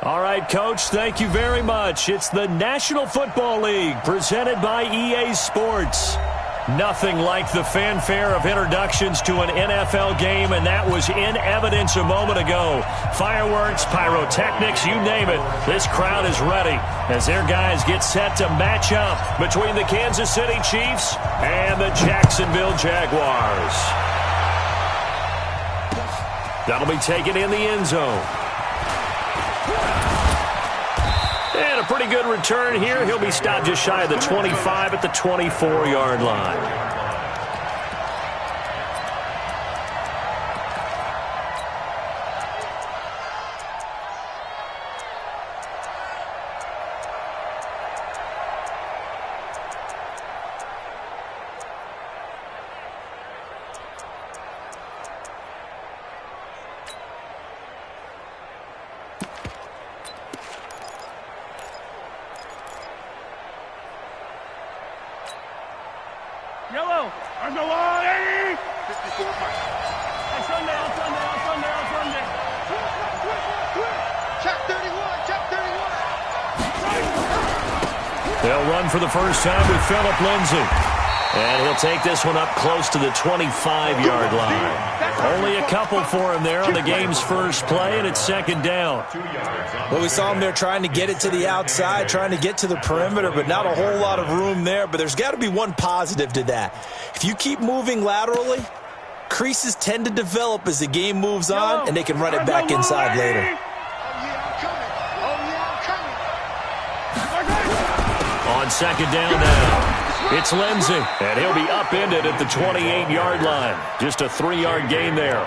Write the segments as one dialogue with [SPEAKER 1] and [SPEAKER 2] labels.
[SPEAKER 1] All right, Coach, thank you very much. It's the National Football League presented by EA Sports. Nothing like the fanfare of introductions to an NFL game, and that was in evidence a moment ago. Fireworks, pyrotechnics, you name it. This crowd is ready as their guys get set to match up between the Kansas City Chiefs and the Jacksonville Jaguars. That'll be taken in the end zone. And a pretty good return here. He'll be stopped just shy of the 25 at the 24-yard line.
[SPEAKER 2] Yellow, on the line! 54 mark. Hey, Sunday.
[SPEAKER 3] Check 31, check 31.
[SPEAKER 1] They'll run for the first time with Phillip Lindsay. And he'll take this one up close to the 25-yard line. Only a couple for him there on the game's first play, and it's second down.
[SPEAKER 4] Well, we saw him there trying to get it to the outside, trying to get to the perimeter, but not a whole lot of room there. But there's got to be one positive to that. If you keep moving laterally, creases tend to develop as the game moves on, and they can run it back inside later.
[SPEAKER 1] On second down now, it's Lindsay, and he'll be upended at the 28-yard line. Just a 3-yard gain there.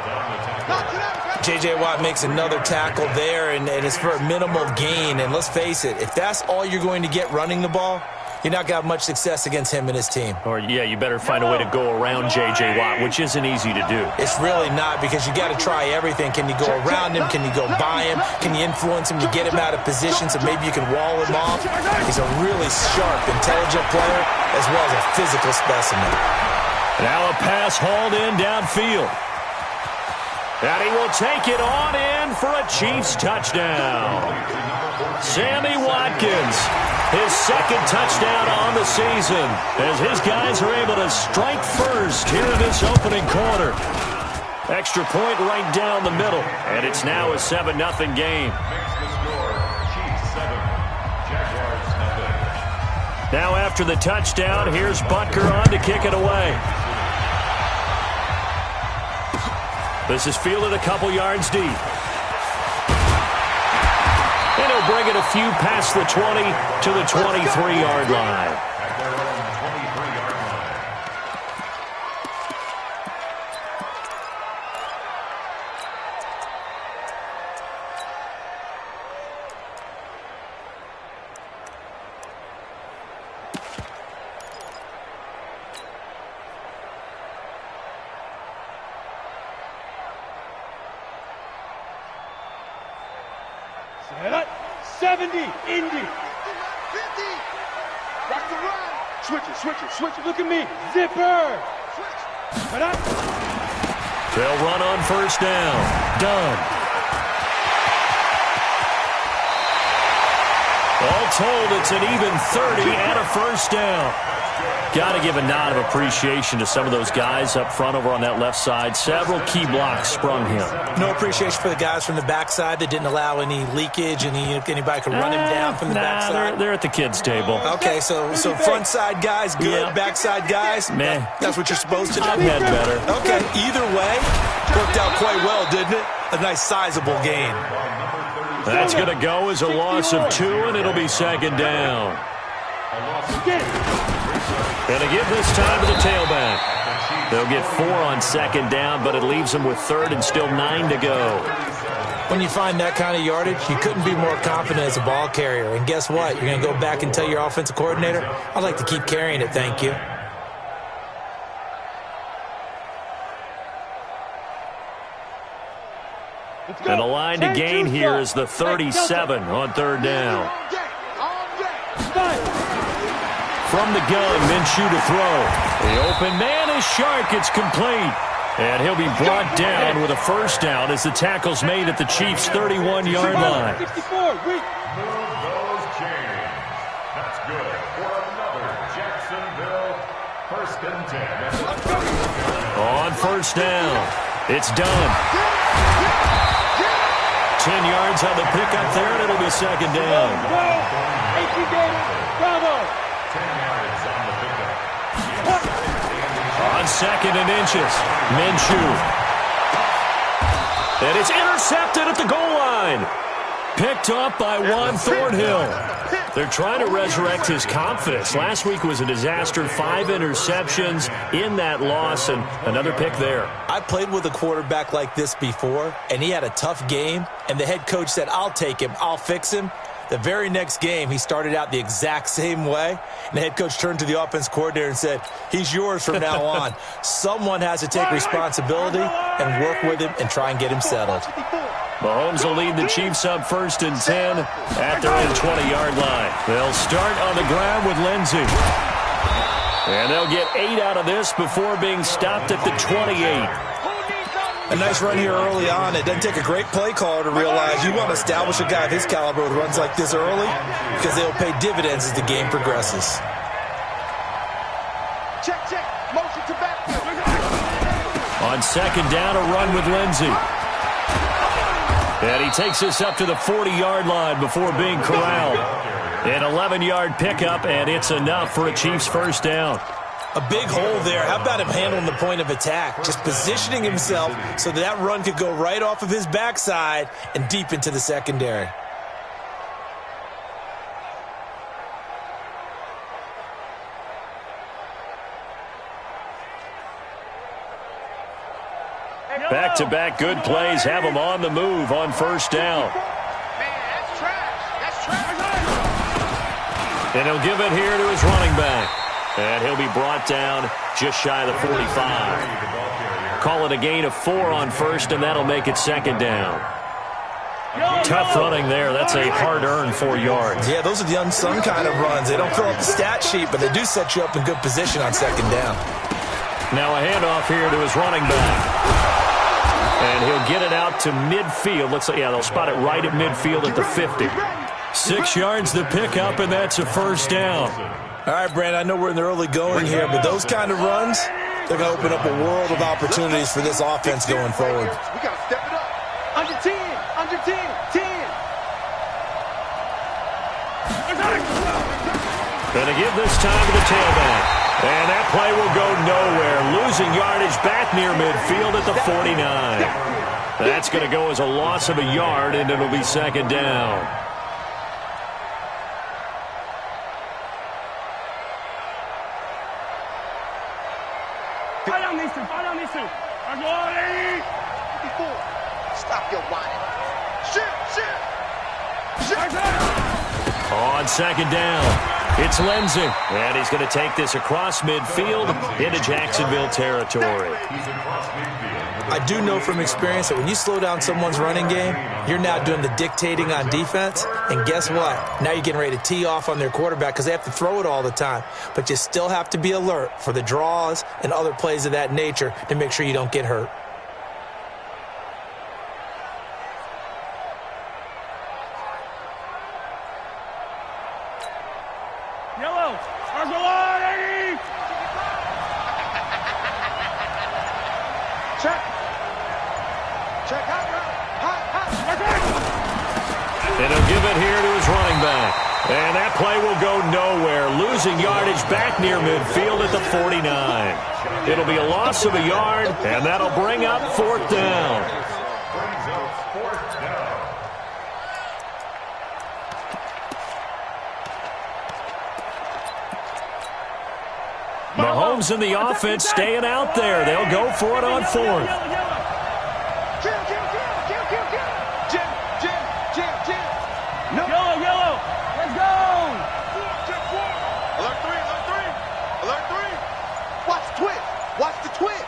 [SPEAKER 4] J.J. Watt makes another tackle there, and it's for a minimal gain. And let's face it, if that's all you're going to get running the ball, you're not going to have much success against him and his team.
[SPEAKER 1] Or, yeah, you better find a way to go around J.J. Watt, which isn't easy to do.
[SPEAKER 4] It's really not, because you got to try everything. Can you go around him? Can you go by him? Can you influence him to get him out of position so maybe you can wall him off? He's a really sharp, intelligent player as well as a physical specimen.
[SPEAKER 1] Now a pass hauled in downfield. And he will take it on in for a Chiefs touchdown. Sammy Watkins, his second touchdown on the season, as his guys are able to strike first here in this opening quarter. Extra point right down the middle, and it's now a 7-0 game. Now after the touchdown, here's Butker on to kick it away. This is fielded a couple yards deep. And he'll bring it a few past the 20 to the 23-yard line.
[SPEAKER 2] Set up. 70. Indy.
[SPEAKER 3] 50. Rock the run.
[SPEAKER 2] Switch it. Look at me. Zipper.
[SPEAKER 3] Switch.
[SPEAKER 2] Set up.
[SPEAKER 1] They'll run on first down. Done. All told, it's an even 30 and a first down. Got to give a nod of appreciation to some of those guys up front over on that left side. Several key blocks sprung him.
[SPEAKER 4] No appreciation for the guys from the backside that didn't allow any leakage, and anybody could run him down from the backside.
[SPEAKER 1] They're at the kids' table.
[SPEAKER 4] Okay, so front side guys good,
[SPEAKER 1] Yeah.
[SPEAKER 4] backside guys,
[SPEAKER 1] Meh.
[SPEAKER 4] that's what you're supposed to do.
[SPEAKER 1] I've had better.
[SPEAKER 4] Okay, either way, worked out quite well, didn't it? A nice sizable gain.
[SPEAKER 1] That's going to go as a loss of 2, and it'll be second down. And to give this time to the tailback. They'll get 4 on second down, but it leaves them with third and still 9 to go.
[SPEAKER 4] When you find that kind of yardage, you couldn't be more confident as a ball carrier. And guess what? You're going to go back and tell your offensive coordinator, I'd like to keep carrying it, thank you.
[SPEAKER 1] And the line to gain here is the 37 on third down. From the gun, Minshew to throw. The open man is Shark. It's complete. And he'll be brought down with a first down as the tackle's made at the Chiefs' 31-yard line.
[SPEAKER 3] 64,
[SPEAKER 2] Move those chains. That's good for another Jacksonville 1st and 10.
[SPEAKER 1] On first down, it's done. 10 yards on the pickup there, and it'll be second down.
[SPEAKER 3] Bravo.
[SPEAKER 2] 10 yards on the pickup.
[SPEAKER 1] On second and inches, Minshew. And it's intercepted at the goal line. Picked up by Juan Thornhill. They're trying to resurrect his confidence. Last week was a disaster. 5 interceptions in that loss, and another pick there.
[SPEAKER 4] I played with a quarterback like this before, and he had a tough game, and the head coach said, I'll take him, I'll fix him. The very next game, he started out the exact same way, and the head coach turned to the offense coordinator and said, he's yours from now on. Someone has to take responsibility and work with him and try and get him settled.
[SPEAKER 1] Mahomes will lead the Chiefs up 1st and 10 at their own 20-yard line. They'll start on the ground with Lindsey. And they'll get 8 out of this before being stopped at the 28.
[SPEAKER 4] A nice run here early on. It doesn't take a great play caller to realize you want to establish a guy of his caliber with runs like this early because they'll pay dividends as the game progresses.
[SPEAKER 3] Check. Motion to backfield.
[SPEAKER 1] On second down, a run with Lindsey. And he takes this up to the 40-yard line before being corralled. An 11-yard pickup, and it's enough for a Chiefs first down.
[SPEAKER 4] A big hole there. How about him handling the point of attack? Just positioning himself so that run could go right off of his backside and deep into the secondary.
[SPEAKER 1] Back-to-back good plays have him on the move on first down.
[SPEAKER 3] Man, that's trash.
[SPEAKER 1] And he'll give it here to his running back. And he'll be brought down just shy of the 45. Call it a gain of 4 on first, and that'll make it second down. Tough running there. That's a hard-earned 4 yards.
[SPEAKER 4] Yeah, those are the unsung kind of runs. They don't fill up the stat sheet, but they do set you up in good position on second down.
[SPEAKER 1] Now a handoff here to his running back. And he'll get it out to midfield. Looks like, yeah, they'll spot it right at midfield at the 50. 6 yards the pickup, and that's a first down.
[SPEAKER 4] All right, Brandon, I know we're in the early going here, but those kind of runs, they're going to open up a world of opportunities for this offense going forward.
[SPEAKER 3] We got to step it up. Under 10.
[SPEAKER 1] Going to give this time to the tailback. And that play will go nowhere. Losing yardage back near midfield at the 49. That's going to go as a loss of a yard, and it'll be second down.
[SPEAKER 3] Follow these two. 54. Stop your whining. Shit.
[SPEAKER 1] On second down, it's Lindsey. And he's going to take this across midfield into Jacksonville territory.
[SPEAKER 4] I do know from experience that when you slow down someone's running game, you're now doing the dictating on defense. And guess what? Now you're getting ready to tee off on their quarterback because they have to throw it all the time. But you still have to be alert for the draws and other plays of that nature to make sure you don't get hurt.
[SPEAKER 3] Yellow. Argolani. Check.
[SPEAKER 1] And he'll give it here to his running back. And that play will go nowhere. Losing yardage back near midfield at the 49. It'll be a loss of a yard, and that'll bring up fourth down. Mahomes and the offense staying out there. They'll go for it on fourth.
[SPEAKER 3] Yellow. Let's go.
[SPEAKER 2] Alert three.
[SPEAKER 3] Watch the twist.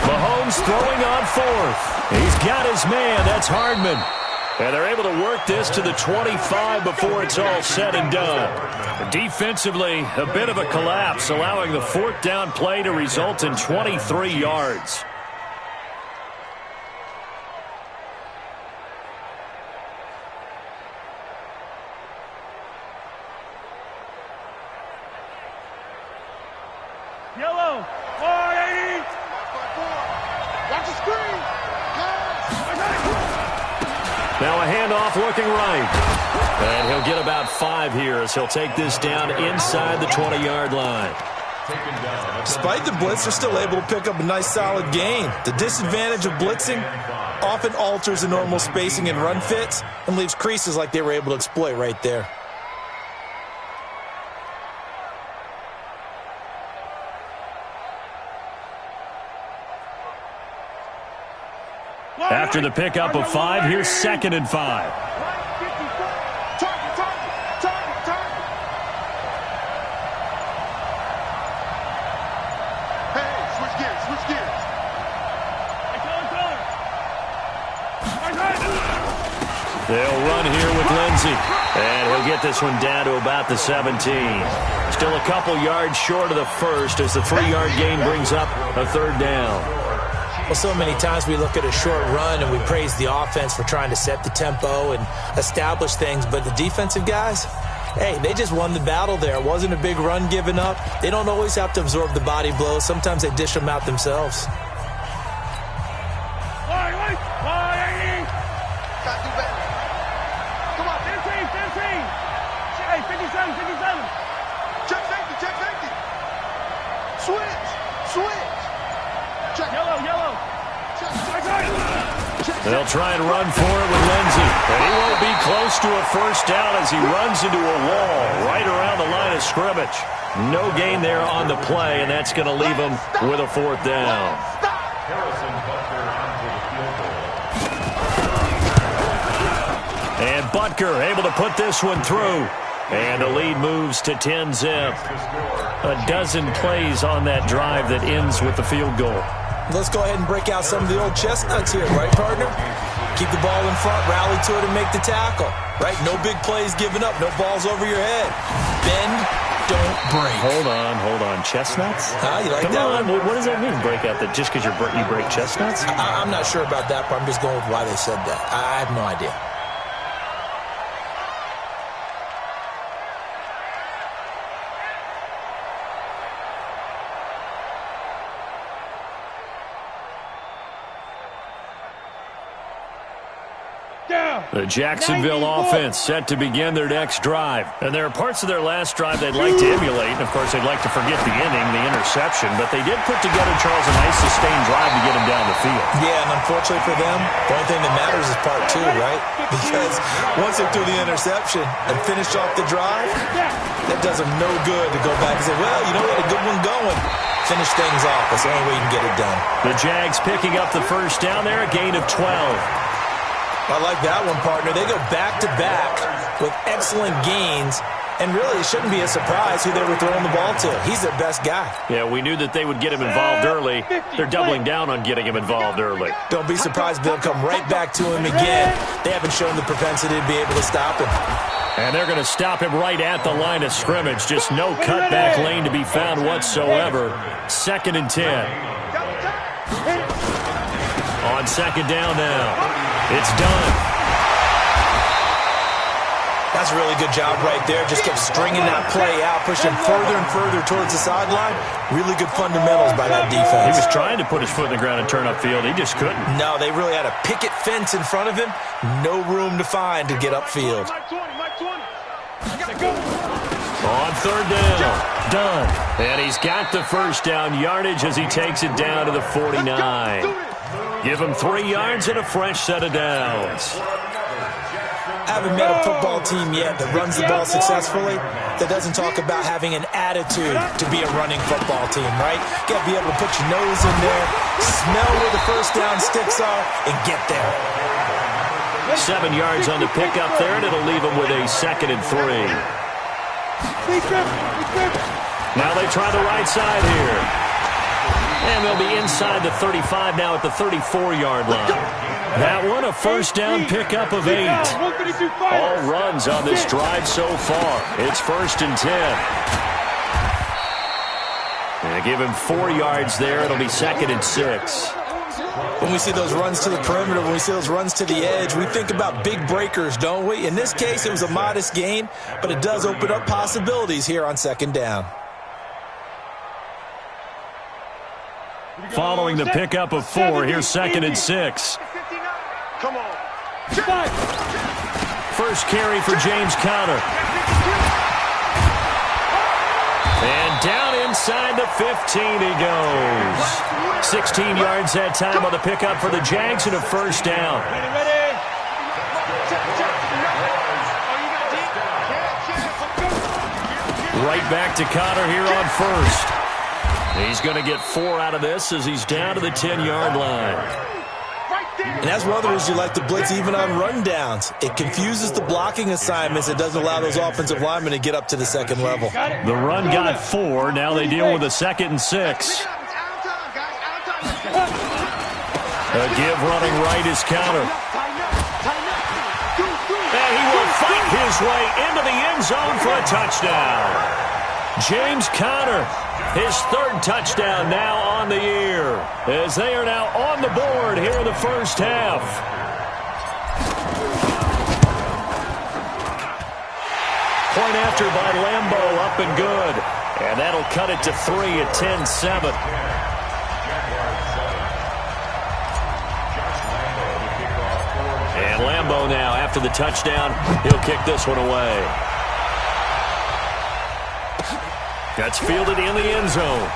[SPEAKER 1] Mahomes throwing on fourth. He's got his man. That's Hardman. And they're able to work this to the 25 before it's all said and done. Defensively, a bit of a collapse, allowing the fourth down play to result in 23 yards.
[SPEAKER 2] Yellow, 480. Watch the screen.
[SPEAKER 1] Now a handoff looking right. And he'll get about 5 here as he'll take this down inside the 20-yard line.
[SPEAKER 4] Despite the blitz, they're still able to pick up a nice solid gain. The disadvantage of blitzing often alters the normal spacing and run fits and leaves creases like they were able to exploit right there.
[SPEAKER 1] After the pickup of 5, here's 2nd and 5. They'll run here with Lindsey. And he'll get this one down to about the 17. Still a couple yards short of the first as the 3-yard gain brings up a 3rd down.
[SPEAKER 4] Well, so many times we look at a short run and we praise the offense for trying to set the tempo and establish things, but the defensive guys, hey, they just won the battle there. It wasn't a big run given up. They don't always have to absorb the body blows. Sometimes they dish them out themselves.
[SPEAKER 1] They'll try and run for it with Lindsey. And he won't be close to a first down as he runs into a wall right around the line of scrimmage. No gain there on the play, and that's going to leave him with a 4th down. And Butker able to put this one through. And the lead moves to 10-zip. A dozen plays on that drive that ends with the field goal.
[SPEAKER 4] Let's go ahead and break out some of the old chestnuts here, right, partner? Keep the ball in front, rally to it, and make the tackle, right? No big plays given up, no balls over your head. Bend, don't break.
[SPEAKER 1] Hold on. Chestnuts?
[SPEAKER 4] You like
[SPEAKER 1] Come
[SPEAKER 4] that
[SPEAKER 1] on.
[SPEAKER 4] one?
[SPEAKER 1] What does that mean, break out? That just because you break chestnuts?
[SPEAKER 4] I'm not sure about that, but I'm just going with why they said that. I have no idea.
[SPEAKER 1] The Jacksonville offense set to begin their next drive. And there are parts of their last drive they'd like to emulate. And, of course, they'd like to forget the inning, the interception. But they did put together, Charles, a nice sustained drive to get him down the field.
[SPEAKER 4] Yeah, and unfortunately for them, the only thing that matters is part 2, right? Because once they threw the interception and finished off the drive, that does them no good to go back and say, well, you know, we had a good one going. Finish things off. That's the only way you can get it done.
[SPEAKER 1] The Jags picking up the first down there, a gain of 12.
[SPEAKER 4] I like that one, partner. They go back-to-back with excellent gains, and really it shouldn't be a surprise who they were throwing the ball to. He's their best guy.
[SPEAKER 1] Yeah, we knew that they would get him involved early. They're doubling down on getting him involved early.
[SPEAKER 4] Don't be surprised they'll come right back to him again. They haven't shown the propensity to be able to stop him.
[SPEAKER 1] And they're going to stop him right at the line of scrimmage. Just no cutback lane to be found whatsoever. 2nd and 10. On 2nd down now. It's done.
[SPEAKER 4] That's a really good job right there. Just kept stringing that play out, pushing further and further towards the sideline. Really good fundamentals by that defense.
[SPEAKER 1] He was trying to put his foot in the ground and turn upfield. He just couldn't.
[SPEAKER 4] No, they really had a picket fence in front of him. No room to find to get upfield.
[SPEAKER 1] On 3rd down. Done. And he's got the first down yardage as he takes it down to the 49. Give him 3 yards and a fresh set of downs.
[SPEAKER 4] I haven't met a football team yet that runs the ball successfully that doesn't talk about having an attitude to be a running football team, right? You got to be able to put your nose in there, smell where the first down sticks are, and get there.
[SPEAKER 1] 7 yards on the pickup there, and it'll leave him with a 2nd and 3. Now they try the right side here. And they'll be inside the 35 now at the 34-yard line. That one, a first down pickup of 8. All runs on this drive so far. It's 1st and 10. And give him 4 yards there. It'll be 2nd and 6.
[SPEAKER 4] When we see those runs to the perimeter, when we see those runs to the edge, we think about big breakers, don't we? In this case, it was a modest gain, but it does open up possibilities here on 2nd down.
[SPEAKER 1] Following the pickup of 4, here's 2nd and 6.
[SPEAKER 2] Come on.
[SPEAKER 1] First carry for James Conner. And down inside the 15 he goes. 16 yards that time on the pickup for the Jags and a first down. Right back to Conner here on first. He's going to get 4 out of this as he's down to the 10-yard line.
[SPEAKER 4] And that's one of the reasons you like to blitz even on rundowns. It confuses the blocking assignments. It doesn't allow those offensive linemen to get up to the second level.
[SPEAKER 1] The run got 4. Now they deal with a 2nd and 6. A give running right is Conner. And he will fight his way into the end zone for a touchdown. James Conner, his 3rd touchdown now on the year, as they are now on the board here in the first half. Point after by Lambeau, up and good. And that'll cut it to 3 at 10-7. And Lambeau now, after the touchdown, he'll kick this one away. That's fielded in the end zone.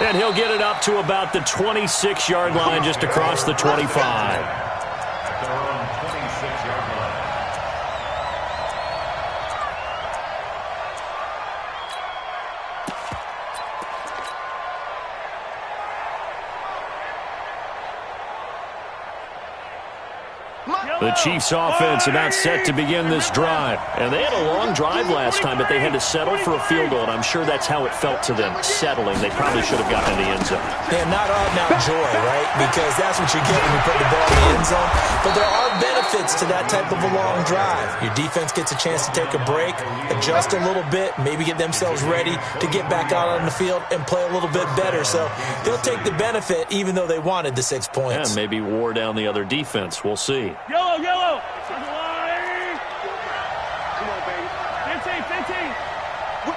[SPEAKER 1] And he'll get it up to about the 26-yard line, just across the 25. The Chiefs offense about set to begin this drive. And they had a long drive last time, but they had to settle for a field goal, and I'm sure that's how it felt to them, settling. They probably should have gotten in the end zone.
[SPEAKER 4] Yeah, not out-and-out joy, right? Because that's what you get when you put the ball in the end zone. But there are benefits to that type of a long drive. Your defense gets a chance to take a break, adjust a little bit, maybe get themselves ready to get back out on the field and play a little bit better. So they'll take the benefit even though they wanted the 6 points.
[SPEAKER 1] And maybe wore down the other defense. We'll see.
[SPEAKER 2] Yellow, yellow. Come on, baby. 15.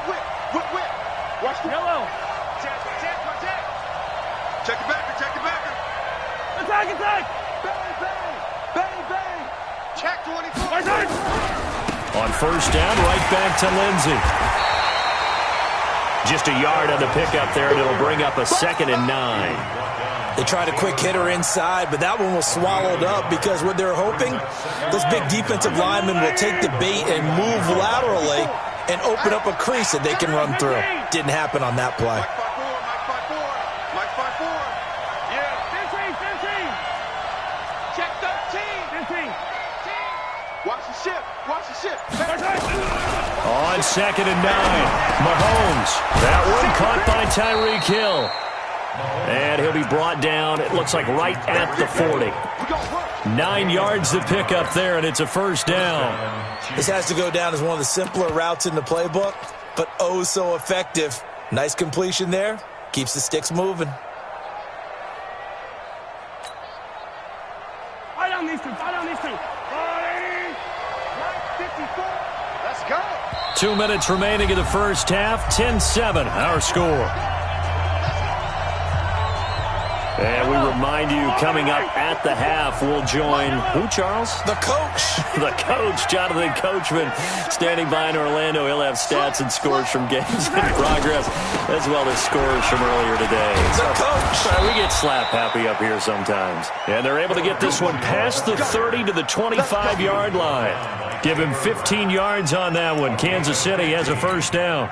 [SPEAKER 2] Whip. Watch the yellow. Check. Check it back. Attack. Bang. Check 24.
[SPEAKER 1] On first down, right back to Lindsey. Just a yard on the pickup there, and it'll bring up a 2nd and 9.
[SPEAKER 4] They tried a quick hitter inside, but that one was swallowed up because what they're hoping, those big defensive linemen will take the bait and move laterally and open up a crease that they can run through. Didn't happen on that play.
[SPEAKER 2] Mike 5-4. Yeah. 15. Check 13. 15. Watch the ship.
[SPEAKER 1] On 2nd and 9, Mahomes. That one caught by Tyreek Hill. And he'll be brought down, it looks like right at the 40. 9 yards to pick up there, and it's a first down.
[SPEAKER 4] This has to go down as one of the simpler routes in the playbook, but oh so effective. Nice completion there. Keeps the sticks moving.
[SPEAKER 2] Fight on these two. 54. Let's go.
[SPEAKER 1] 2 minutes remaining in the first half. 10-7, our score. And we remind you, coming up at the half, we'll join who, Charles?
[SPEAKER 4] The coach.
[SPEAKER 1] The coach, Jonathan Coachman, standing by in Orlando. He'll have stats and scores from games in progress, as well as scores from earlier today.
[SPEAKER 4] The coach.
[SPEAKER 1] We get slap happy up here sometimes. And they're able to get this one past the 30 to the 25-yard line. Give him 15 yards on that one. Kansas City has a first down.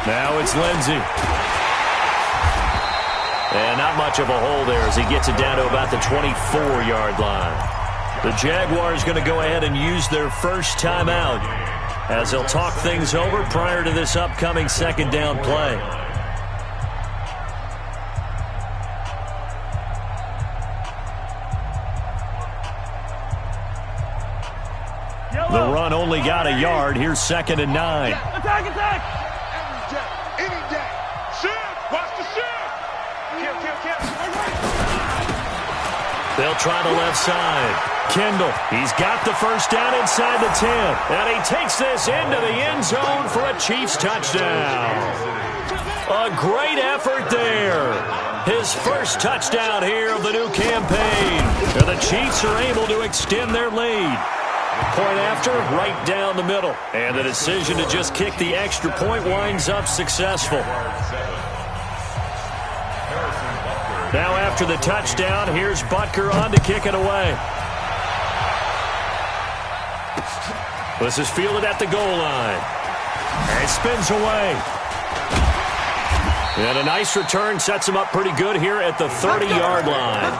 [SPEAKER 1] Now it's Lindsey. And not much of a hole there as he gets it down to about the 24-yard line. The Jaguars going to go ahead and use their first timeout as they'll talk things over prior to this upcoming second down play. The run only got a yard. Here's 2nd and 9.
[SPEAKER 2] Attack, attack! Every day, any day. Shift! Watch the shift! Kill.
[SPEAKER 1] They'll try the left side. Kendall, he's got the first down inside the 10. And he takes this into the end zone for a Chiefs touchdown. A great effort there. His first touchdown here of the new campaign. And the Chiefs are able to extend their lead. Point after, right down the middle. And the decision to just kick the extra point winds up successful. Now after the touchdown, here's Butker on to kick it away. This is fielded at the goal line. And it spins away. And a nice return sets him up pretty good here at the 30-yard line.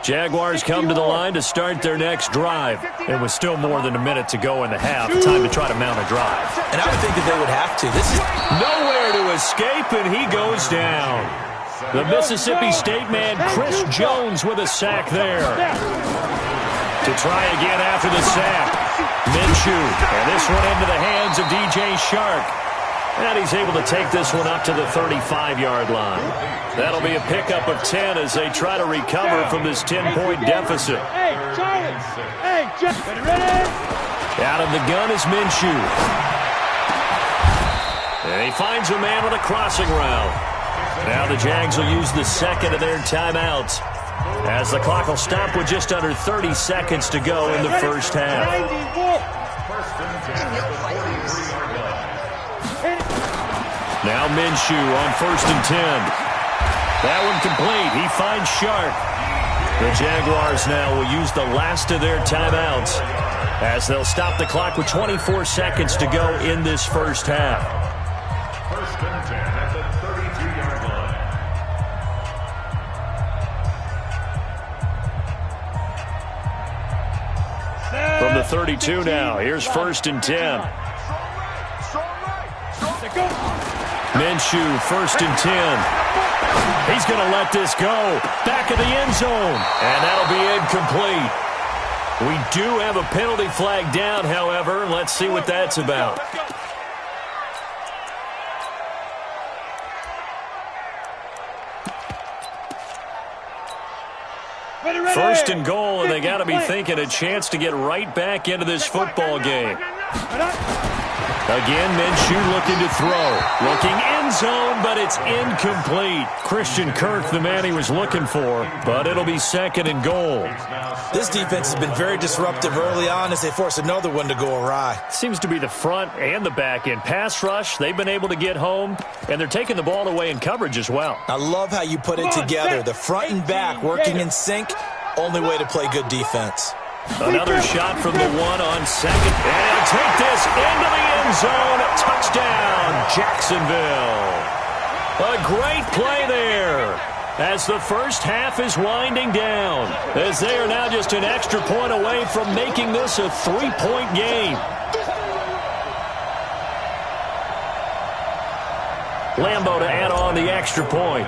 [SPEAKER 1] Jaguars come to the line to start their next drive. It was still more than a minute to go in the half. Time to try to mount a drive.
[SPEAKER 4] And I would think that they would have to. This is
[SPEAKER 1] nowhere to escape, and he goes down. The Mississippi State man, Chris Jones, with a sack there. To try again after the sack. Minshew, and this one into the hands of DJ Shark. And he's able to take this one up to the 35-yard line. That'll be a pickup of 10 as they try to recover from this 10-point deficit.
[SPEAKER 2] Hey, Charlie! Hey, Jeff! Ready?
[SPEAKER 1] Out of the gun is Minshew. And he finds a man on a crossing route. Now the Jags will use the second of their timeouts as the clock will stop with just under 30 seconds to go in the first half. Now Minshew on 1st and 10. That one complete. He finds Sharp. The Jaguars now will use the last of their timeouts as they'll stop the clock with 24 seconds to go in this first half.
[SPEAKER 5] 1st and 10 at the 32-yard line.
[SPEAKER 1] From the 32 now, here's 1st and 10. Minshew, 1st and 10. He's going to let this go. Back of the end zone. And that'll be incomplete. We do have a penalty flag down, however. Let's see what that's about. First and goal, and they got to be thinking a chance to get right back into this football game. Again, Minshew looking to throw. Looking end zone, but it's incomplete. Christian Kirk, the man he was looking for, but it'll be 2nd and goal.
[SPEAKER 4] This defense has been very disruptive early on as they force another one to go awry.
[SPEAKER 1] Seems to be the front and the back end. Pass rush, they've been able to get home, and they're taking the ball away in coverage as well.
[SPEAKER 4] I love how you put it together. The front and back working in sync, only way to play good defense.
[SPEAKER 1] Another shot from the one on 2nd. And he'll take this into the end zone. Touchdown, Jacksonville. A great play there as the first half is winding down, as they are now just an extra point away from making this a 3-point game. Lambeau to add on the extra point.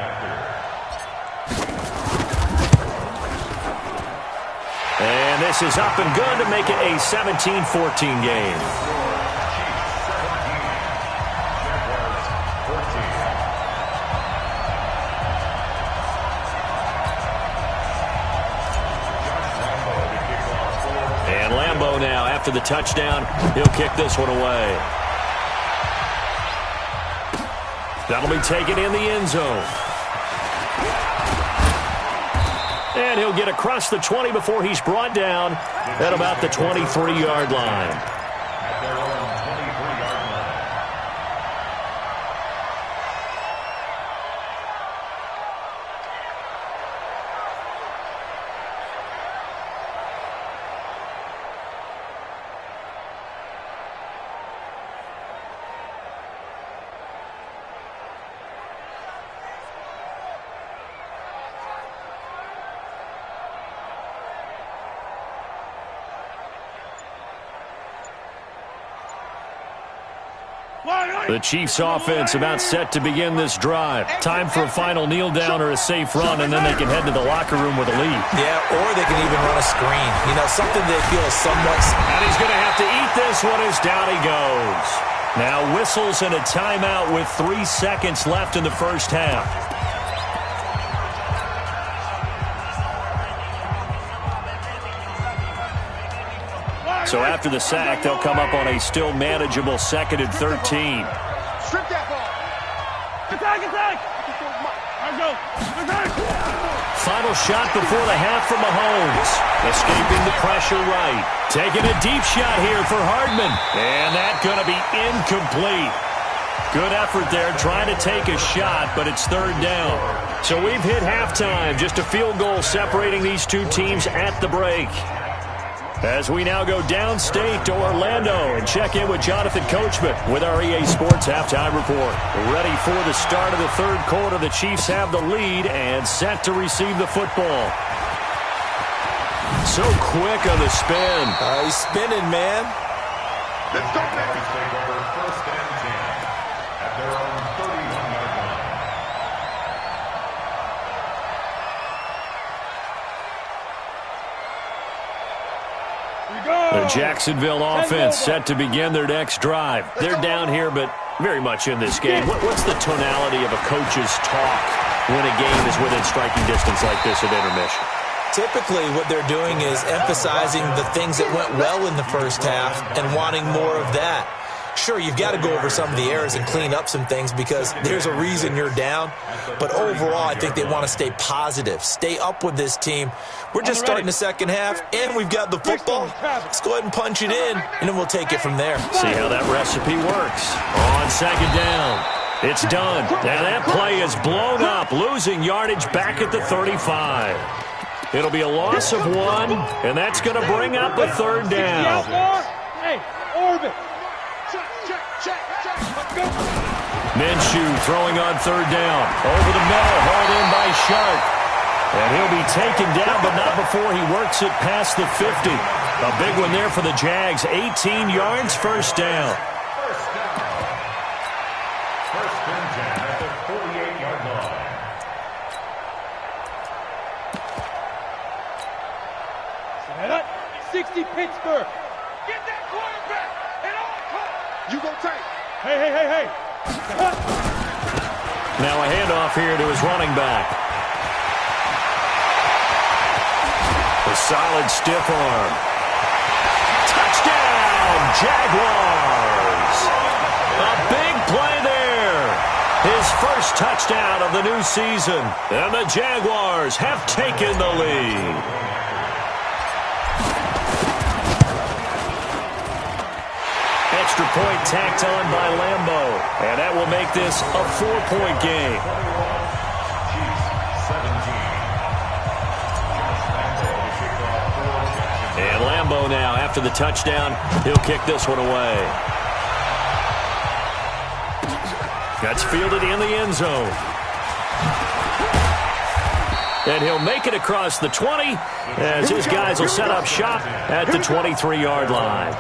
[SPEAKER 1] And this is up and good to make it a 17-14 game. And Lambeau now, after the touchdown, he'll kick this one away. That'll be taken in the end zone. And he'll get across the 20 before he's brought down at about the 23-yard line. The Chiefs offense about set to begin this drive. Time for a final kneel down or a safe run, and then they can head to the locker room with a lead.
[SPEAKER 4] Yeah, or they can even run a screen. You know, something they feel is somewhat...
[SPEAKER 1] And he's going to have to eat this one as down he goes. Now whistles and a timeout with 3 seconds left in the first half. So after the sack, they'll come up on a still manageable 2nd and 13.
[SPEAKER 2] Strip that ball. Attack!
[SPEAKER 1] Final shot before the half from Mahomes. Escaping the pressure right. Taking a deep shot here for Hardman. And that's going to be incomplete. Good effort there trying to take a shot, but it's 3rd down. So we've hit halftime. Just a field goal separating these two teams at the break. As we now go downstate to Orlando and check in with Jonathan Coachman with our EA Sports Halftime Report. Ready for the start of the 3rd quarter. The Chiefs have the lead and set to receive the football. So quick on the spin.
[SPEAKER 4] He's spinning, man.
[SPEAKER 2] Let's go, baby.
[SPEAKER 5] Take over 1st and 10 at their own 31-yard line.
[SPEAKER 1] The Jacksonville offense set to begin their next drive. They're down here, but very much in this game. What's the tonality of a coach's talk when a game is within striking distance like this at intermission?
[SPEAKER 4] Typically, what they're doing is emphasizing the things that went well in the first half and wanting more of that. Sure, you've got to go over some of the errors and clean up some things because there's a reason you're down. But overall, I think they want to stay positive, stay up with this team. We're just starting the second half, and we've got the football. Let's go ahead and punch it in, and then we'll take it from there.
[SPEAKER 1] See how that recipe works. On 2nd down, it's done. Now that play is blown up, losing yardage back at the 35. It'll be a loss of 1, and that's going to bring up a 3rd down.
[SPEAKER 2] Hey, Orbit.
[SPEAKER 1] Minshew throwing on 3rd down. Over the middle, hauled in by Sharp. And he'll be taken down, but not before he works it past the 50. A big one there for the Jags. 18 yards, 1st down.
[SPEAKER 5] 1st and 10 at the 48-yard line.
[SPEAKER 2] 60 Pittsburgh. Get that quarterback at all costs. You go take. Hey.
[SPEAKER 1] Now a handoff here to his running back. A solid stiff arm. Touchdown, Jaguars. A big play there. His first touchdown of the new season. And the Jaguars have taken the lead. Extra point tacked on by Lambeau. And that will make this a 4-point game. And Lambeau now, after the touchdown, he'll kick this one away. That's fielded in the end zone. And he'll make it across the 20 as his guys will set up shop at the 23-yard line.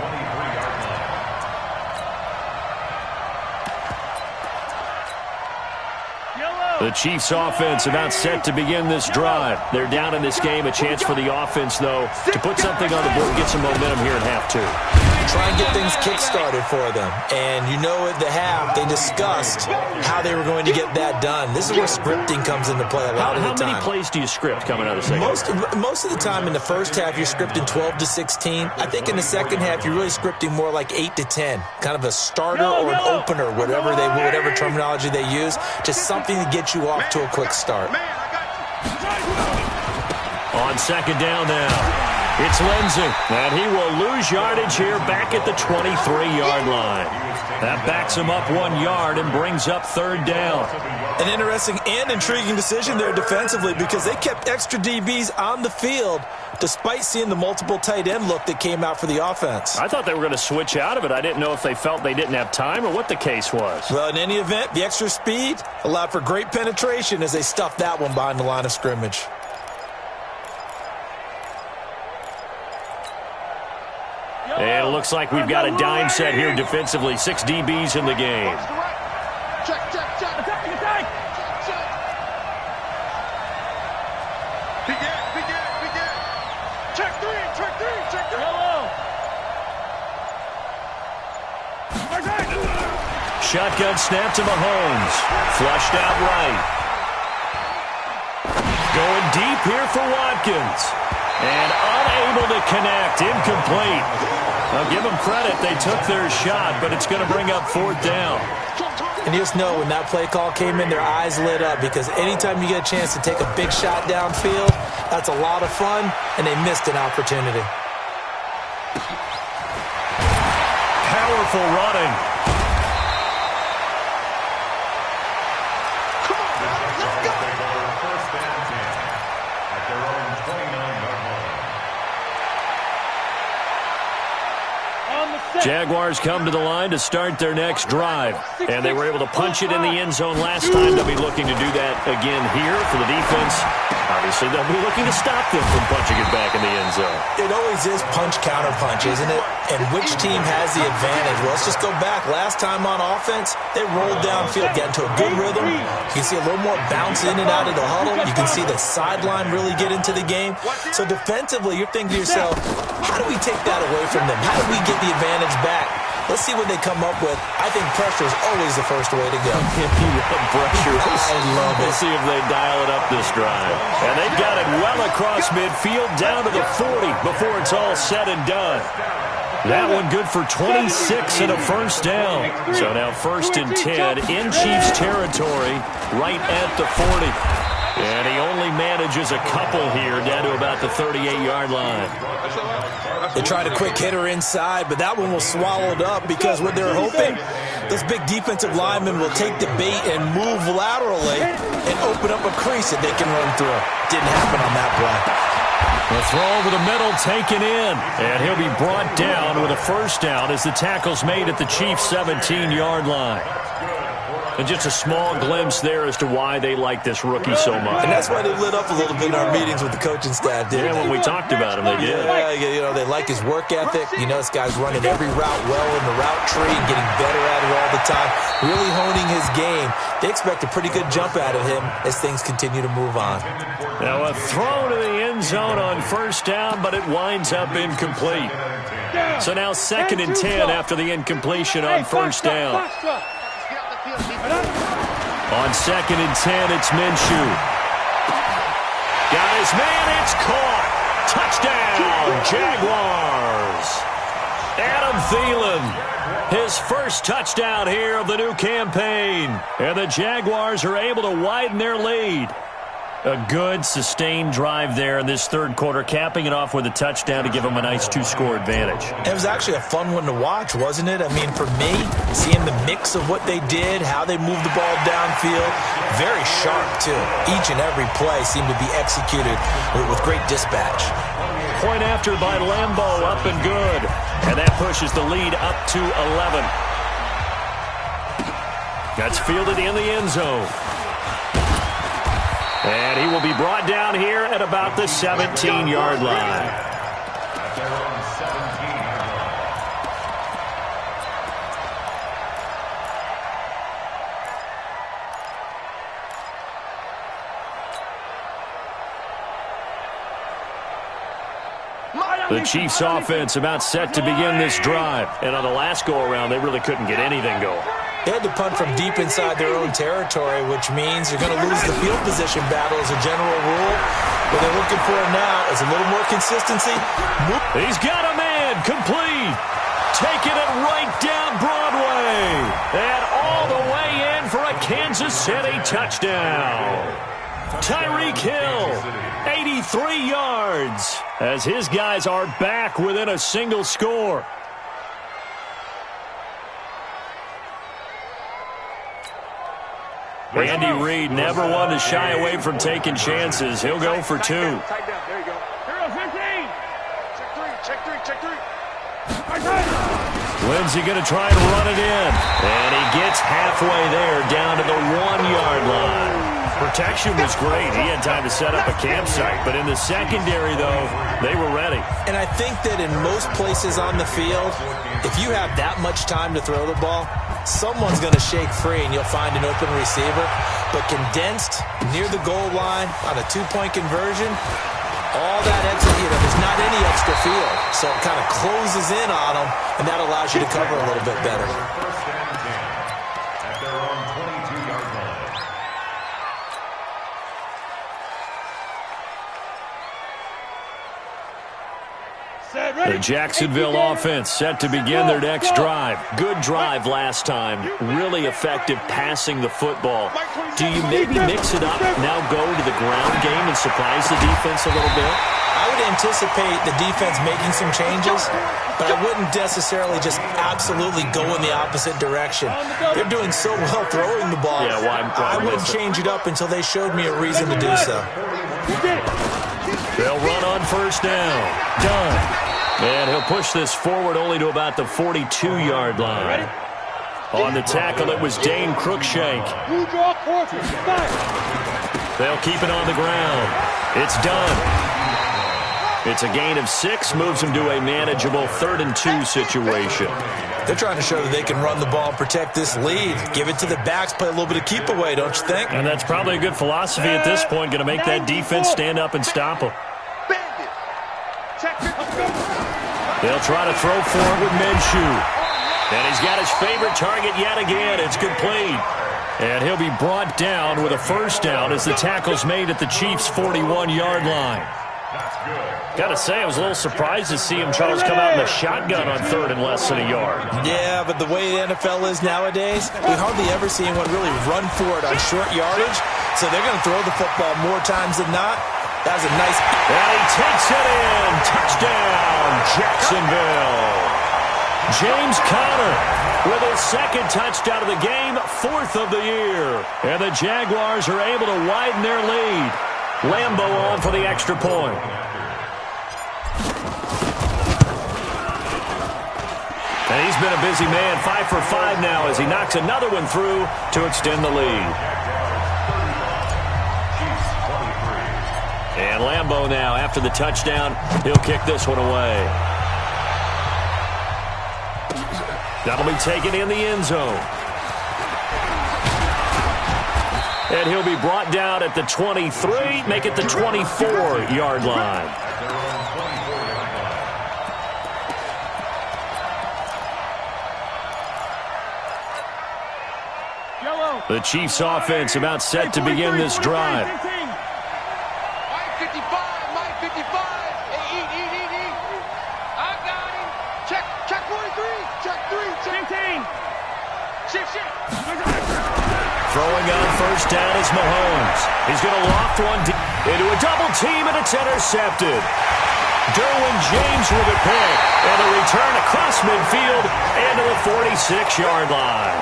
[SPEAKER 1] The Chiefs offense about set to begin this drive. They're down in this game. A chance for the offense, though, to put something on the board and get some momentum here in half 2.
[SPEAKER 4] Try and get things kick-started for them. And you know at the half, they discussed how they were going to get that done. This is where scripting comes into play a lot of the time.
[SPEAKER 1] How many plays do you script coming out of the second?
[SPEAKER 4] Most of the time in the first half, you're scripting 12 to 16. I think in the second half, you're really scripting more like 8 to 10. Kind of a starter or an opener, whatever terminology they use. Just something to get you off to a quick start.
[SPEAKER 1] On 2nd down now. It's Lindsey, and he will lose yardage here back at the 23-yard line. That backs him up 1 yard and brings up 3rd down.
[SPEAKER 4] An interesting and intriguing decision there defensively because they kept extra DBs on the field despite seeing the multiple tight end look that came out for the offense.
[SPEAKER 1] I thought they were going to switch out of it. I didn't know if they felt they didn't have time or what the case was.
[SPEAKER 4] Well, in any event, the extra speed allowed for great penetration as they stuffed that one behind the line of scrimmage.
[SPEAKER 1] And it looks like we've got a dime set here defensively. 6 DBs in the game.
[SPEAKER 2] Check, check, check.
[SPEAKER 6] Attack!
[SPEAKER 2] Begin. Check three.
[SPEAKER 6] Hello!
[SPEAKER 1] Shotgun snap to Mahomes. Flushed out right. Going deep here for Watkins. And unable to connect. Incomplete. I'll give them credit. They took their shot, but it's going to bring up 4th down.
[SPEAKER 4] And you just know when that play call came in, their eyes lit up because anytime you get a chance to take a big shot downfield, that's a lot of fun, and they missed an opportunity.
[SPEAKER 1] Powerful running.
[SPEAKER 5] First and 10 at their own 29-yard line.
[SPEAKER 1] Jaguars come to the line to start their next drive. And they were able to punch it in the end zone last time. They'll be looking to do that again here for the defense. Obviously, they'll be looking to stop them from punching it back in the end zone.
[SPEAKER 4] It always is punch-counter-punch, isn't it? And which team has the advantage? Well, let's just go back. Last time on offense, they rolled downfield, get into a good rhythm. You can see a little more bounce in and out of the huddle. You can see the sideline really get into the game. So defensively, you're thinking to yourself, how do we take that away from them? How do we get the advantage back? Let's see what they come up with. I think pressure is always the first way to go.
[SPEAKER 1] If you love pressure,
[SPEAKER 4] I love it.
[SPEAKER 1] We'll see if they dial it up this drive. And they've got it well across midfield down to the 40 before it's all said and done. That one good for 26 and a first down. So now 1st and 10 in Chiefs territory right at the 40. And he only manages a couple here down to about the 38-yard line.
[SPEAKER 4] They tried a quick hitter inside, but that one was swallowed up because what they're hoping, those big defensive linemen will take the bait and move laterally and open up a crease that they can run through. Didn't happen on that play.
[SPEAKER 1] The throw over the middle taken in, and he'll be brought down with a first down as the tackle's made at the Chiefs' 17-yard line. And just a small glimpse there as to why they like this rookie so much.
[SPEAKER 4] And that's why they lit up a little bit in our meetings with the coaching staff, didn't
[SPEAKER 1] Yeah,
[SPEAKER 4] they?
[SPEAKER 1] when we talked about him, they did.
[SPEAKER 4] Yeah, you know, they like his work ethic. You know, this guy's running every route well in the route tree and getting better at it all the time, really honing his game. They expect a pretty good jump out of him as things continue to move on.
[SPEAKER 1] Now a throw to the end zone on first down, but it winds up incomplete. So now 2nd and 10 after the incompletion on first down. On 2nd and 10, it's Minshew. Got his man, it's caught. Touchdown, Jaguars. Adam Thielen, his first touchdown here of the new campaign. And the Jaguars are able to widen their lead. A good, sustained drive there in this 3rd quarter, capping it off with a touchdown to give them a nice 2-score advantage.
[SPEAKER 4] It was actually a fun one to watch, wasn't it? I mean, for me, seeing the mix of what they did, how they moved the ball downfield, very sharp, too. Each and every play seemed to be executed with great dispatch.
[SPEAKER 1] Point after by Lambeau, up and good. And that pushes the lead up to 11. That's fielded in the end zone. And he will be brought down here at about the 17-yard line.
[SPEAKER 5] At their own 17-yard
[SPEAKER 1] line. The Chiefs offense about set to begin this drive. And on the last go-around, they really couldn't get anything going.
[SPEAKER 4] They had to punt from deep inside their own territory, which means you're going to lose the field position battle as a general rule. What they're looking for now is a little more consistency.
[SPEAKER 1] He's got a man, complete. Taking it right down Broadway. And all the way in for a Kansas City touchdown. Tyreek Hill, 83 yards, as his guys are back within a single score. Andy Reid never one to shy away from taking chances. He'll go for 2.
[SPEAKER 2] Tight down. There you go.
[SPEAKER 6] Hero 15!
[SPEAKER 2] Check three.
[SPEAKER 1] Lindsey going to try and run it in. And he gets halfway there down to the 1-yard line. Protection was great. He had time to set up a campsite. But in the secondary, though, they were ready.
[SPEAKER 4] And I think that in most places on the field, if you have that much time to throw the ball, someone's going to shake free and you'll find an open receiver. But condensed near the goal line on a two-point conversion, all that extra, there's not any extra field. So it kind of closes in on them, and that allows you to cover a little bit better.
[SPEAKER 5] First and 10 at their own 22-yard line.
[SPEAKER 1] The Jacksonville offense set to begin their next drive. Good drive last time. Really effective passing the football. Do you maybe mix it up, now go to the ground game and surprise the defense a little bit?
[SPEAKER 4] I would anticipate the defense making some changes, but I wouldn't necessarily just absolutely go in the opposite direction. They're doing so well throwing the ball.
[SPEAKER 1] Yeah, why
[SPEAKER 4] I wouldn't change it up until they showed me a reason to do so.
[SPEAKER 1] They'll run on first down. Done. And he'll push this forward only to about the 42-yard line. On the tackle, it was Dane Cruikshank. They'll keep it on the ground. It's done. It's a gain of 6, moves them to a manageable 3rd and 2 situation.
[SPEAKER 4] They're trying to show that they can run the ball and protect this lead. Give it to the backs, play a little bit of keep away, don't you think?
[SPEAKER 1] And that's probably a good philosophy at this point, going to make that defense stand up and stop them. They'll try to throw for it with Minshew. And he's got his favorite target yet again. It's complete. And he'll be brought down with a first down as the tackle's made at the Chiefs' 41-yard line. Got to say, I was a little surprised to see him, Charles, come out in a shotgun on 3rd and less than a yard.
[SPEAKER 4] Yeah, but the way the NFL is nowadays, we hardly ever see anyone really run for it on short yardage. So they're going to throw the football more times than not. That was a nice...
[SPEAKER 1] And he takes it in. Touchdown, Jacksonville. James Conner with his 2nd touchdown of the game, 4th of the year. And the Jaguars are able to widen their lead. Lambeau on for the extra point. And he's been a busy man, 5 for 5 now as he knocks another one through to extend the lead. And Lambeau now, after the touchdown, he'll kick this one away. That'll be taken in the end zone. And he'll be brought down at the 23, make it the 24-yard line. The Chiefs offense about set to begin this drive. Throwing on first down is Mahomes. He's going to loft one into a double team, and it's intercepted. Derwin James with a pick, and a return across midfield and to the 46-yard line.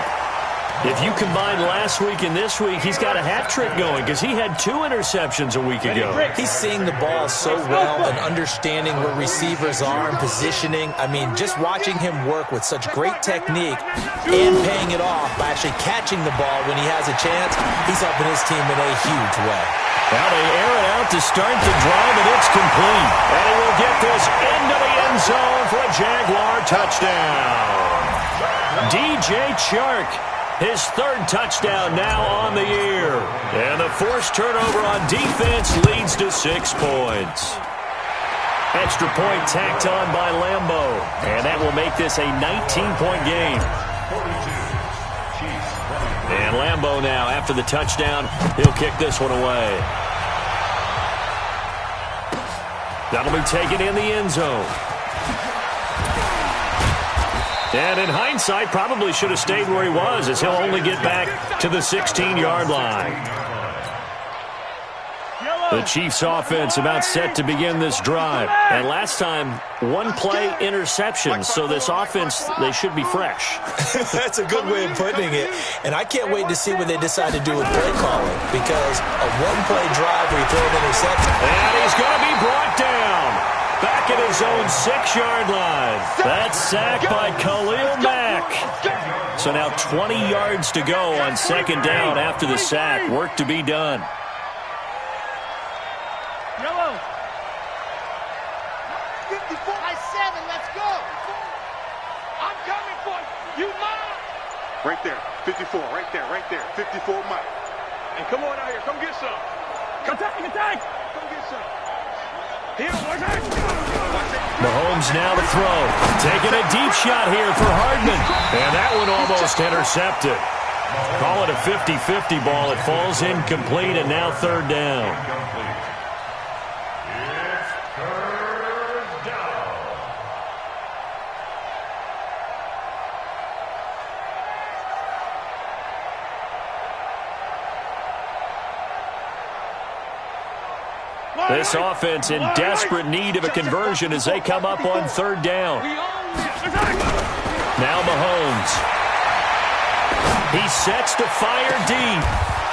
[SPEAKER 1] If you combine last week and this week, he's got a hat trick going because he had 2 interceptions a week ago.
[SPEAKER 4] He's seeing the ball so well and understanding where receivers are and positioning. I mean, just watching him work with such great technique and paying it off by actually catching the ball when he has a chance, he's helping his team in a huge way.
[SPEAKER 1] Now they air it out to start the drive, and it's complete. And he will get this into the end zone for a Jaguar touchdown. DJ Chark. His 3rd touchdown now on the year. And the forced turnover on defense leads to 6 points. Extra point tacked on by Lambeau. And that will make this a 19-point game. And Lambeau now, after the touchdown, he'll kick this one away. That'll be taken in the end zone. And in hindsight, probably should have stayed where he was, as he'll only get back to the 16-yard line. The Chiefs offense about set to begin this drive. And last time, 1 play interception. So this offense, they should be fresh.
[SPEAKER 4] That's a good way of putting it. And I can't wait to see what they decide to do with play calling. Because a 1-play drive where you throw an interception.
[SPEAKER 1] And he's going to be brought down. Back at his his own 6-yard line. That's sacked by Khalil Mack. So now 20 yards to go on second down after the sack. Work to be done.
[SPEAKER 3] Yellow. 54 by 7. Let's go. I'm coming for you, Mike.
[SPEAKER 2] Right there. 54. Right there. Right there. 54, Mike. And come on out here. Come get some.
[SPEAKER 3] Attack.
[SPEAKER 2] Come get some. Here, watch it.
[SPEAKER 1] Mahomes now to throw. Taking a deep shot here for Hardman. And that one almost intercepted. Call it a 50-50 ball. It falls incomplete, and now third down. This offense in desperate need of a conversion as they come up on third down. Now Mahomes. He sets to fire deep.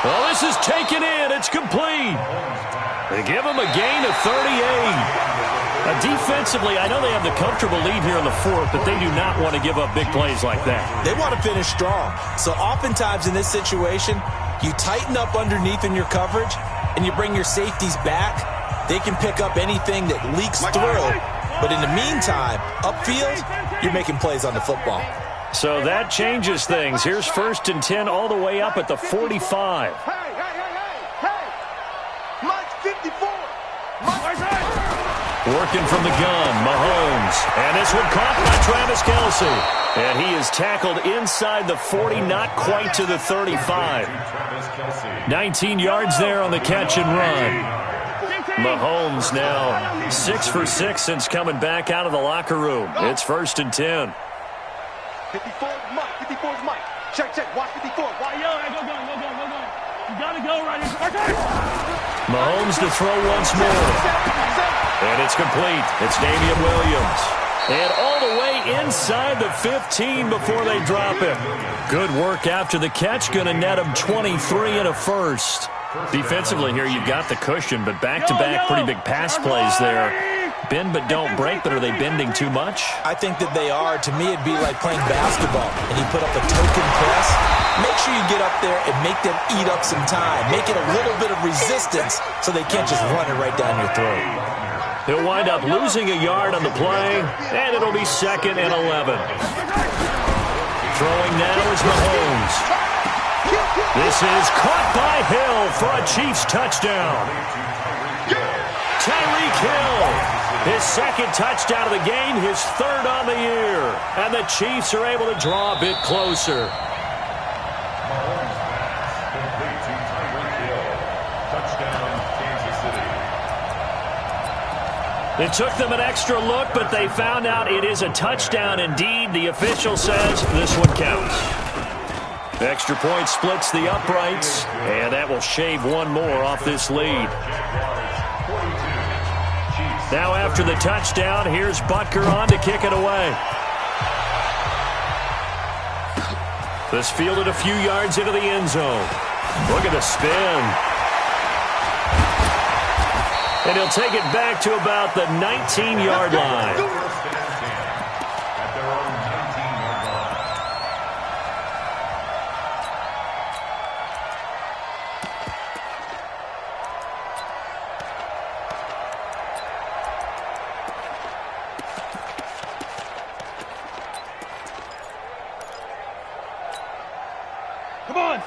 [SPEAKER 1] Well, this is taken in. It's complete. They give him a gain of 38. Defensively, I know they have the comfortable lead here in the fourth, but they do not want to give up big plays like that.
[SPEAKER 4] They want to finish strong. So oftentimes in this situation, you tighten up underneath in your coverage, and you bring your safeties back. They can pick up anything that leaks through. But in the meantime, upfield, you're making plays on the football.
[SPEAKER 1] So that changes things. Here's 1st and 10 all the way up at the 45.
[SPEAKER 3] Hey. Mike 54.
[SPEAKER 1] Working from the gun, Mahomes. And this one caught by Travis Kelce. And he is tackled inside the 40, not quite to the 35. 19 yards there on the catch and run. Mahomes now 6 for 6 since coming back out of the locker room. It's 1st and 10.
[SPEAKER 3] 54 is Mike. 54 is Mike. Check. Watch 54. Why, yo, go. You gotta go right here.
[SPEAKER 1] Mahomes to throw once more. And it's complete. It's Damian Williams. And all the way inside the 15 before they drop it. Good work after the catch. Going to net him 23 and a first. Defensively here, you've got the cushion, but back-to-back pretty big pass plays there. Bend but don't break, but are they bending too much?
[SPEAKER 4] I think that they are. To me, it'd be like playing basketball, and you put up a token press. Make sure you get up there and make them eat up some time. Make it a little bit of resistance so they can't just run it right down your throat.
[SPEAKER 1] He'll wind up losing a yard on the play, and it'll be 2nd and 11. Throwing now is Mahomes. This is caught by Hill for a Chiefs touchdown. Tyreek Hill, his 2nd touchdown of the game, his 3rd on the year. And the Chiefs are able to draw a bit closer. It took them an extra look, but they found out it is a touchdown indeed. The official says this one counts. The extra point splits the uprights, and that will shave one more off this lead. Now after the touchdown, here's Butker on to kick it away. This fielded a few yards into the end zone. Look at the spin. And he'll take it back to about the 19-yard line.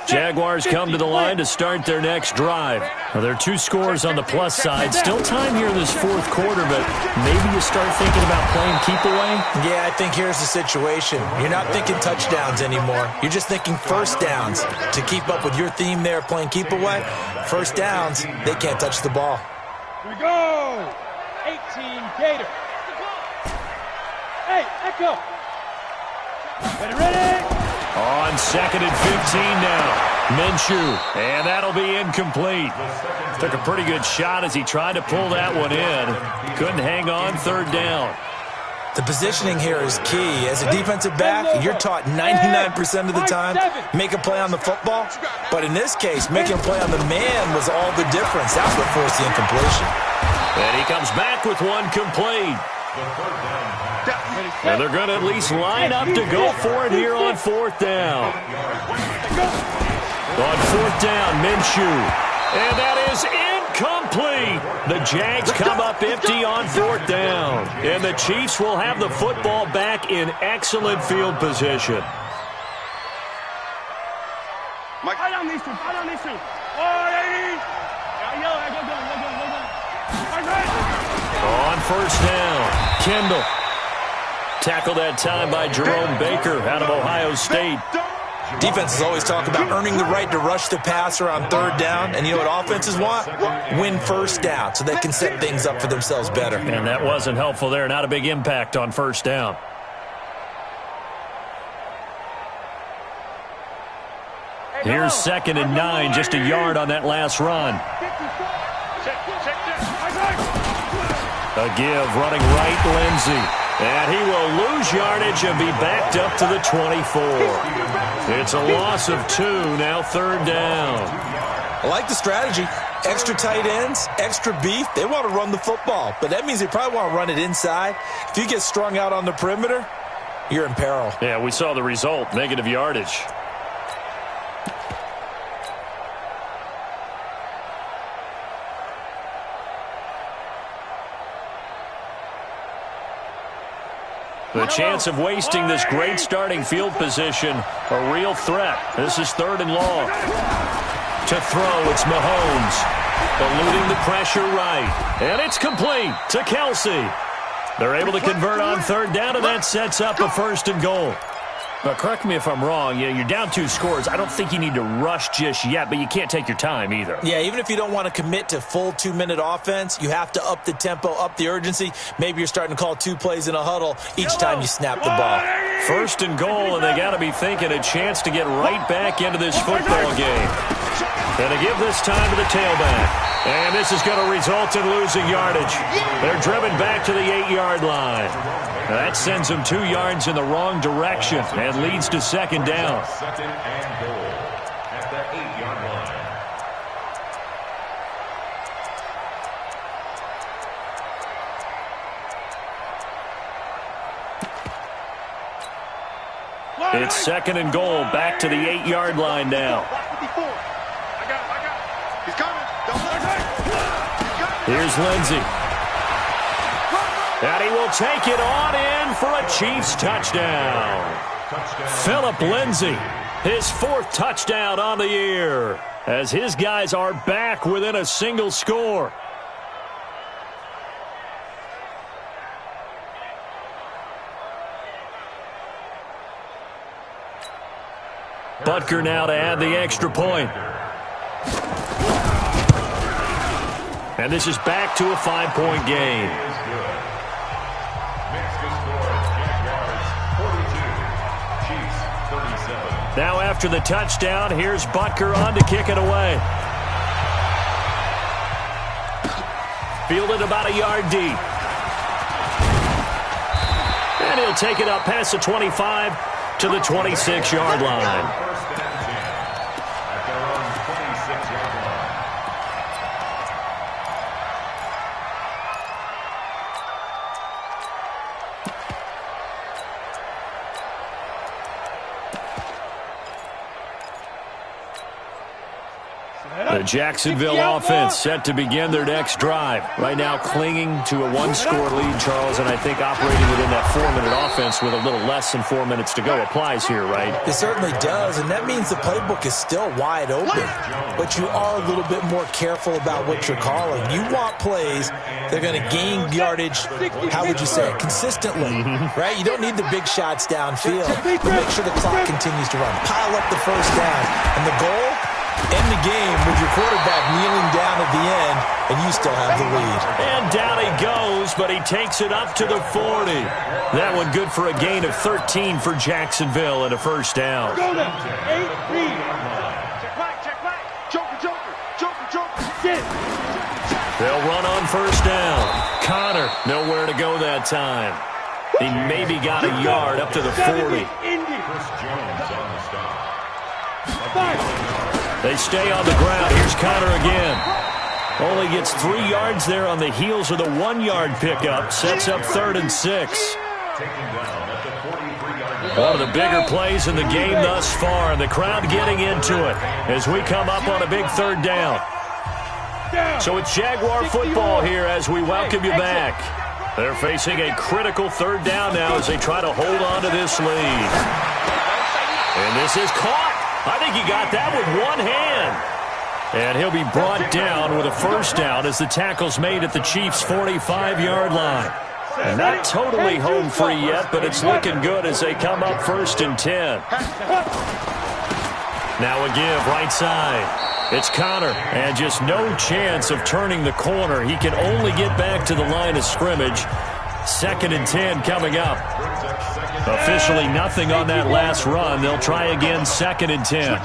[SPEAKER 1] Jaguars come to the line to start their next drive. Now, there are 2 scores on the plus side. Still time here in this 4th quarter, but maybe you start thinking about playing keep away?
[SPEAKER 4] Yeah, I think here's the situation. You're not thinking touchdowns anymore. You're just thinking first downs. To keep up with your theme there, playing keep away, first downs, they can't touch the ball.
[SPEAKER 3] Here we go. 18 Gator. Hey, Echo. Ready?
[SPEAKER 1] On 2nd and 15 now. Minshew, and that'll be incomplete. Took a pretty good shot as he tried to pull that one in. Couldn't hang on, 3rd down.
[SPEAKER 4] The positioning here is key. As a defensive back, you're taught 99% of the time, make a play on the football. But in this case, making a play on the man was all the difference. That's what forced the incompletion.
[SPEAKER 1] And he comes back with one complete. And they're going to at least line up to go for it here on fourth down. On fourth down, Minshew. And that is incomplete. The Jags come up empty on fourth down. And the Chiefs will have the football back in excellent field position.
[SPEAKER 3] Fight on these two. Fight on these two.
[SPEAKER 1] On first down, Kendall. Tackled that time by Jerome Baker out of Ohio State.
[SPEAKER 4] Defenses always talk about earning the right to rush the passer on third down. And you know what offenses want? Win first down so they can set things up for themselves better.
[SPEAKER 1] And that wasn't helpful there. Not a big impact on first down. Here's 2nd and 9, just a yard on that last run. A give, running right, Lindsey. And he will lose yardage and be backed up to the 24. It's a loss of 2, now third down.
[SPEAKER 4] I like the strategy. Extra tight ends, extra beef. They want to run the football, but that means they probably want to run it inside. If you get strung out on the perimeter, you're in peril.
[SPEAKER 1] Yeah, we saw the result, negative yardage. The chance of wasting this great starting field position, a real threat. This is 3rd and long. To throw, it's Mahomes. Eluding the pressure right. And it's complete to Kelsey. They're able to convert on third down, and that sets up a 1st and goal. But correct me if I'm wrong, you're down 2 scores. I don't think you need to rush just yet, but you can't take your time either.
[SPEAKER 4] Yeah, even if you don't want to commit to full 2-minute offense, you have to up the tempo, up the urgency. Maybe you're starting to call 2 plays in a huddle each time you snap the ball.
[SPEAKER 1] 1st and goal, and they got to be thinking a chance to get right back into this football game. And to give this time to the tailback. And this is going to result in losing yardage. They're driven back to the 8-yard line. That sends them 2 yards in the wrong direction and leads to 2nd down.
[SPEAKER 5] 2nd and goal at the 8-yard
[SPEAKER 1] line. It's 2nd and goal, back to the 8-yard line now. Here's Lindsey. And he will take it on in for a Chiefs touchdown. Phillip Lindsey, his 4th touchdown on the year, as his guys are back within a single score. Butker now to add the extra point. And this is back to a 5-point game. Now after the touchdown, here's Butker on to kick it away. Fielded about a yard deep. And he'll take it up past the 25 to the 26-yard line. The Jacksonville offense set to begin their next drive. Right now clinging to a 1-score lead, Charles, and I think operating within that 4-minute offense with a little less than 4 minutes to go applies here, right?
[SPEAKER 4] It certainly does, and that means the playbook is still wide open. But you are a little bit more careful about what you're calling. You want plays that are going to gain yardage, how would you say it, consistently, right? You don't need the big shots downfield, but make sure the clock continues to run. Pile up the first down, and the goal? End the game with your quarterback kneeling down at the end, and you still have the lead.
[SPEAKER 1] And down he goes, but he takes it up to the 40. That one good for a gain of 13 for Jacksonville and a 1st down.
[SPEAKER 3] Go now. 8-3. Check back. Joker. Sit.
[SPEAKER 1] They'll run on 1st down. Connor, nowhere to go that time. He maybe got a yard up to the 40. They stay on the ground. Here's Connor again. Only gets 3 yards there on the heels of the 1-yard pickup. Sets up 3rd and 6. One of the bigger plays in the game thus far. The crowd getting into it as we come up on a big 3rd down. So it's Jaguar football here as we welcome you back. They're facing a critical 3rd down now as they try to hold on to this lead. And this is caught. I think he got that with one hand. And he'll be brought down with a 1st down as the tackle's made at the Chiefs' 45-yard line. And not totally home free yet, but it's looking good as they come up 1st and 10. Now a give right side. It's Connor, and just no chance of turning the corner. He can only get back to the line of scrimmage. 2nd and 10 coming up. Officially nothing on that last run. They'll try again 2nd and 10.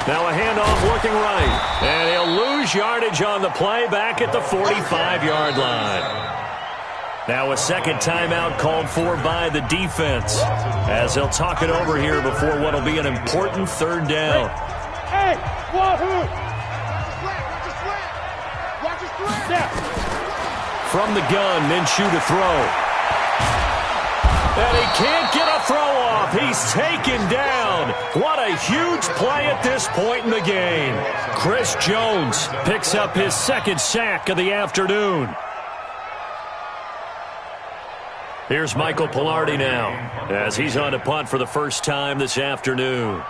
[SPEAKER 1] Now a handoff looking right. And he'll lose yardage on the play back at the 45-yard line. Now a second timeout called for by the defense as they'll talk it over here before what will be an important 3rd down.
[SPEAKER 3] Hey,
[SPEAKER 1] From the gun, Minshew to throw. And he can't get a throw off. He's taken down. What a huge play at this point in the game. Chris Jones picks up his 2nd sack of the afternoon. Here's Michael Pilardi now as he's on to punt for the first time this afternoon.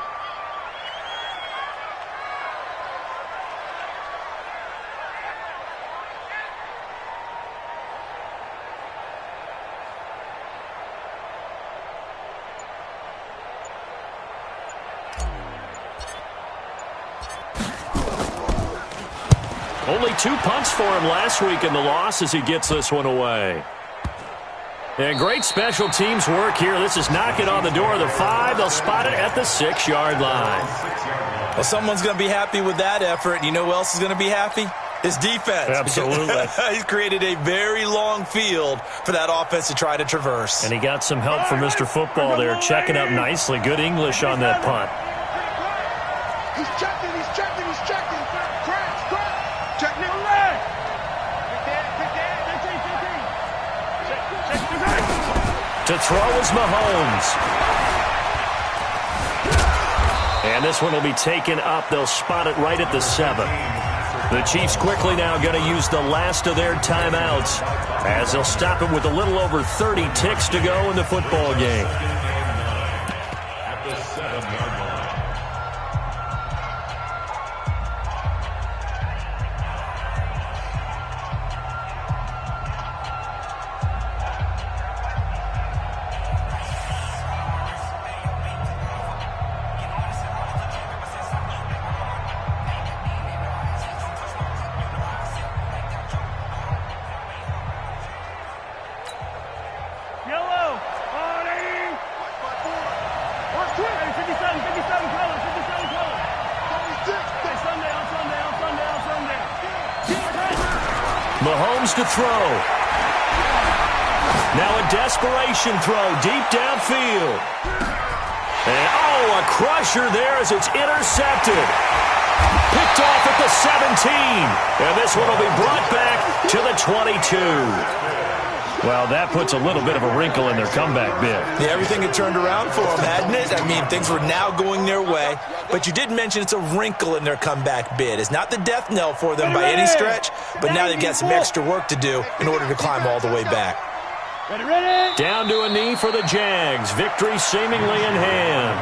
[SPEAKER 1] Only 2 punts for him last week in the loss as he gets this one away. And great special teams work here. This is knocking on the door of the 5. They'll spot it at the 6-yard line.
[SPEAKER 4] Well, someone's going to be happy with that effort. You know who else is going to be happy? His defense.
[SPEAKER 1] Absolutely.
[SPEAKER 4] He's created a very long field for that offense to try to traverse.
[SPEAKER 1] And he got some help from Mr. Football there, checking up nicely. Good English on that punt.
[SPEAKER 2] He's checking, he's checking, he's checking. Crash. Check it.
[SPEAKER 1] To throw is Mahomes. And this one will be taken up. They'll spot it right at the 7. The Chiefs quickly now going to use the last of their timeouts as they'll stop it with a little over 30 ticks to go in the football game.
[SPEAKER 5] At the 7-yard line.
[SPEAKER 1] Mahomes to throw. Now a desperation throw deep downfield. And, a crusher there as it's intercepted. Picked off at the 17. And this one will be brought back to the 22. Well, that puts a little bit of a wrinkle in their comeback bid.
[SPEAKER 4] Yeah, everything had turned around for them, hadn't it? I mean, things were now going their way. But you did mention it's a wrinkle in their comeback bid. It's not the death knell for them by any stretch, but now they've got some extra work to do in order to climb all the way back.
[SPEAKER 3] Ready?
[SPEAKER 1] Down to a knee for the Jags. Victory seemingly in hand.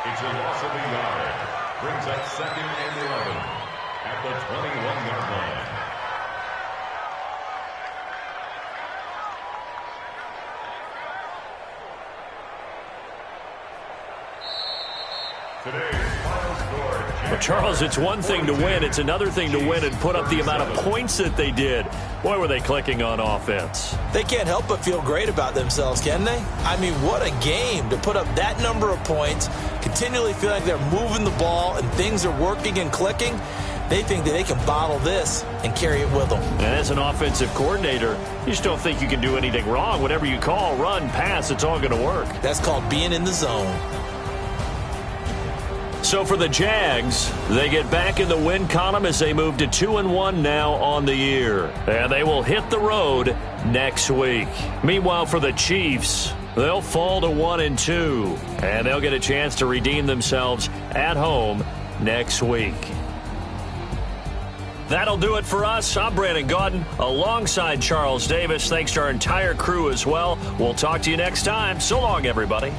[SPEAKER 5] It's a loss of a yard. Brings up 2nd and 11 at the 21-yard line.
[SPEAKER 1] Well, Charles, it's one thing to win. It's another thing to win and put up the amount of points that they did. Boy, were they clicking on offense.
[SPEAKER 4] They can't help but feel great about themselves, can they? I mean, what a game to put up that number of points, continually feel like they're moving the ball and things are working and clicking. They think that they can bottle this and carry it with them.
[SPEAKER 1] And as an offensive coordinator, you just don't think you can do anything wrong. Whatever you call, run, pass, it's all going to work.
[SPEAKER 4] That's called being in the zone.
[SPEAKER 1] So for the Jags, they get back in the win column as they move to 2-1 now on the year. And they will hit the road next week. Meanwhile, for the Chiefs, they'll fall to 1-2. And they'll get a chance to redeem themselves at home next week. That'll do it for us. I'm Brandon Gaudin alongside Charles Davis. Thanks to our entire crew as well. We'll talk to you next time. So long, everybody.